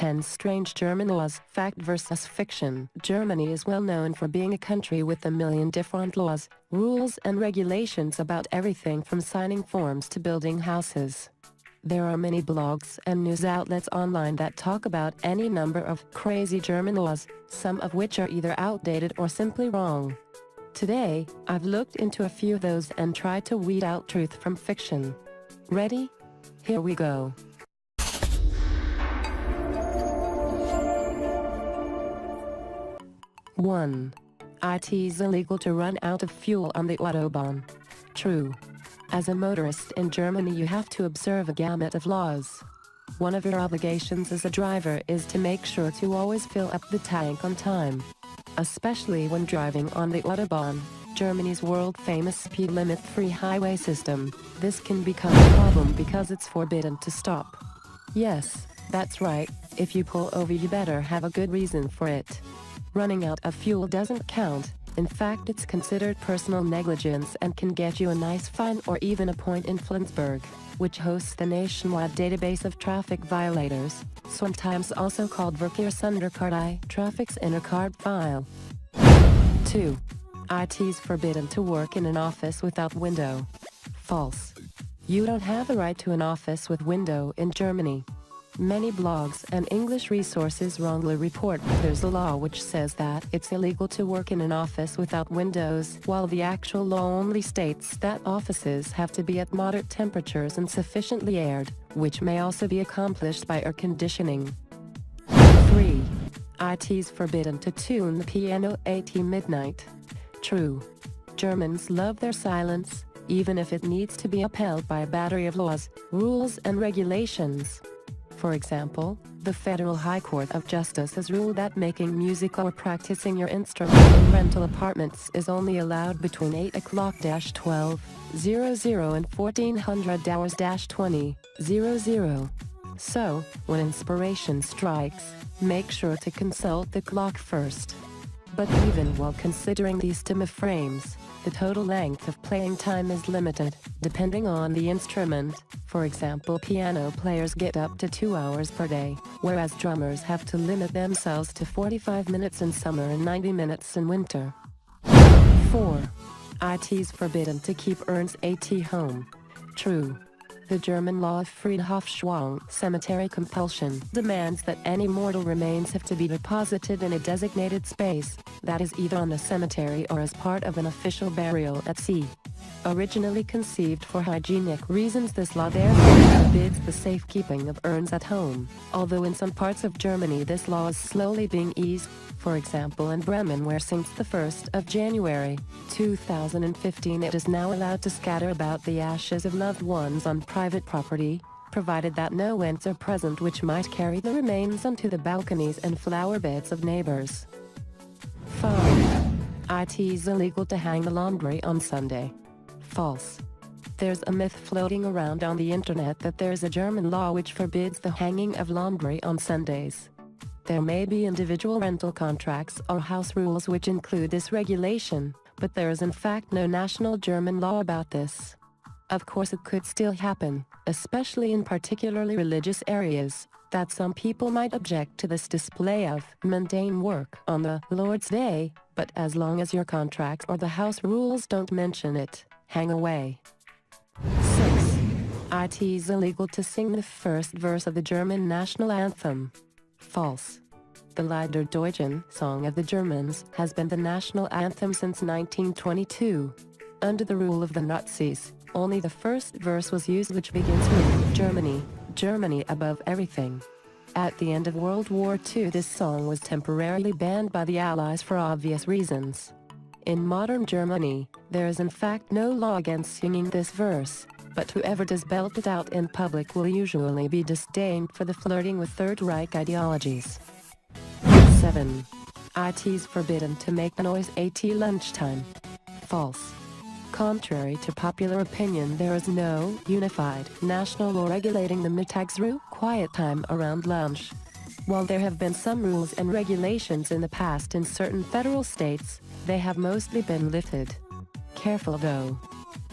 10 Strange German Laws. Fact versus fiction. Germany is well known for being a country with a million different laws, rules and regulations about everything from signing forms to building houses. There are many blogs and news outlets online that talk about any number of crazy German laws, some of which are either outdated or simply wrong. Today, I've looked into a few of those and tried to weed out truth from fiction. Ready? Here we go. 1. It is illegal to run out of fuel on the Autobahn. True. As a motorist in Germany, you have to observe a gamut of laws. One of your obligations as a driver is to make sure to always fill up the tank on time. Especially when driving on the Autobahn, Germany's world-famous speed limit-free highway system. This can become a problem because it's forbidden to stop. Yes, that's right, if you pull over you better have a good reason for it. Running out of fuel doesn't count. In fact, it's considered personal negligence and can get you a nice fine or even a point in Flensburg, which hosts the nationwide database of traffic violators, sometimes also called Verkehrsunterkarte, traffic's intercard file. 2. It is forbidden to work in an office without window. False. You don't have the right to an office with window in Germany. Many blogs and English resources wrongly report there's a law which says that it's illegal to work in an office without windows, while the actual law only states that offices have to be at moderate temperatures and sufficiently aired, which may also be accomplished by air conditioning. 3. It is forbidden to tune the piano at midnight. True. Germans love their silence, even if it needs to be upheld by a battery of laws, rules and regulations. For example, the Federal High Court of Justice has ruled that making music or practicing your instrument in rental apartments is only allowed between 8 o'clock-12:00 and 1400 hours-20:00. So, when inspiration strikes, make sure to consult the clock first. But even while considering these time frames, the total length of playing time is limited, depending on the instrument. For example, piano players get up to 2 hours per day, whereas drummers have to limit themselves to 45 minutes in summer and 90 minutes in winter. 4. It is forbidden to keep urns at home. True. The German law of Friedhofschwang, cemetery compulsion, demands that any mortal remains have to be deposited in a designated space, that is either on the cemetery or as part of an official burial at sea. Originally conceived for hygienic reasons, this law therefore forbids the safekeeping of urns at home, although in some parts of Germany this law is slowly being eased, for example in Bremen, where since the 1st of January, 2015 it is now allowed to scatter about the ashes of loved ones on private property, provided that no ants are present which might carry the remains onto the balconies and flower beds of neighbors. 5. It is illegal to hang the laundry on Sunday. False. There's a myth floating around on the internet that there's a German law which forbids the hanging of laundry on Sundays. There may be individual rental contracts or house rules which include this regulation, but there is in fact no national German law about this. Of course it could still happen, especially in particularly religious areas, that some people might object to this display of mundane work on the Lord's Day, but as long as your contracts or the house rules don't mention it, hang away. 6. It is illegal to sing the first verse of the German national anthem. False. The Lieder Deutschen, Song of the Germans, has been the national anthem since 1922. Under the rule of the Nazis, only the first verse was used, which begins with Germany, Germany above everything. At the end of World War II, this song was temporarily banned by the Allies for obvious reasons. In modern Germany, there is in fact no law against singing this verse, but whoever does belt it out in public will usually be disdained for the flirting with Third Reich ideologies. 7. It is forbidden to make noise at lunchtime. False. Contrary to popular opinion, there is no unified national law regulating the Mittagsruhe, quiet time around lunch. While there have been some rules and regulations in the past in certain federal states, they have mostly been lifted. Careful though.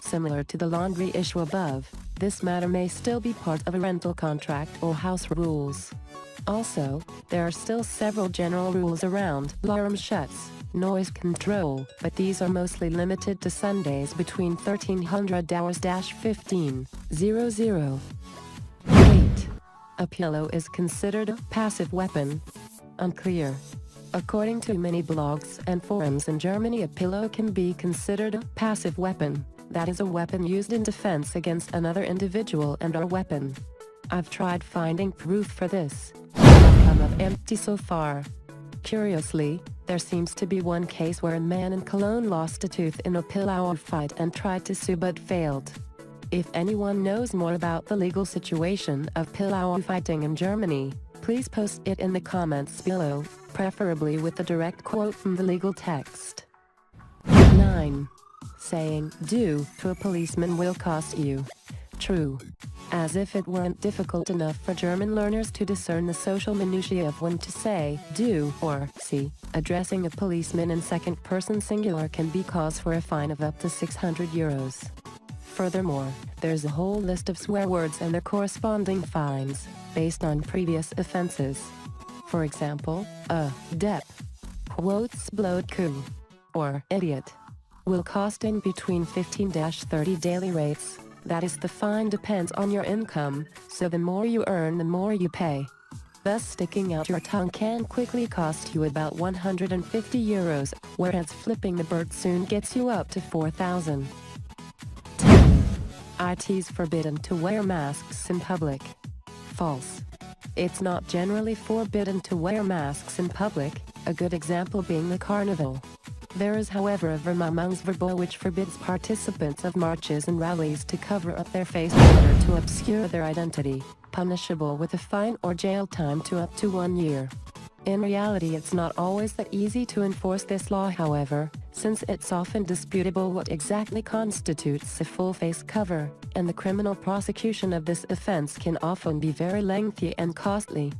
Similar to the laundry issue above, this matter may still be part of a rental contract or house rules. Also, there are still several general rules around alarm shuts, noise control, but these are mostly limited to Sundays between 1300 hours-1500. 8. A pillow is considered a passive weapon. Unclear. According to many blogs and forums in Germany, a pillow can be considered a passive weapon, that is a weapon used in defense against another individual and/or weapon. I've tried finding proof for this. Outcome of empty so far. Curiously, there seems to be one case where a man in Cologne lost a tooth in a pillow fight and tried to sue but failed. If anyone knows more about the legal situation of pillow fighting in Germany, please post it in the comments below, preferably with a direct quote from the legal text. 9. Saying "do" to a policeman will cost you. True. As if it weren't difficult enough for German learners to discern the social minutiae of when to say "do" or "sie," addressing a policeman in second-person singular can be cause for a fine of up to 600 euros. Furthermore, there's a whole list of swear words and their corresponding fines, based on previous offenses. For example, "depp," "blöd," or "idiot," will cost in between 15-30 daily rates. That is, the fine depends on your income, so the more you earn the more you pay. Thus sticking out your tongue can quickly cost you about 150 euros, whereas flipping the bird soon gets you up to 4,000. 10. It's forbidden to wear masks in public. False. It's not generally forbidden to wear masks in public, a good example being the carnival. There is, however, a Vermummungsverbot which forbids participants of marches and rallies to cover up their face in order to obscure their identity, punishable with a fine or jail time to up to 1 year. In reality, it's not always that easy to enforce this law, however, since it's often disputable what exactly constitutes a full face cover, and the criminal prosecution of this offense can often be very lengthy and costly.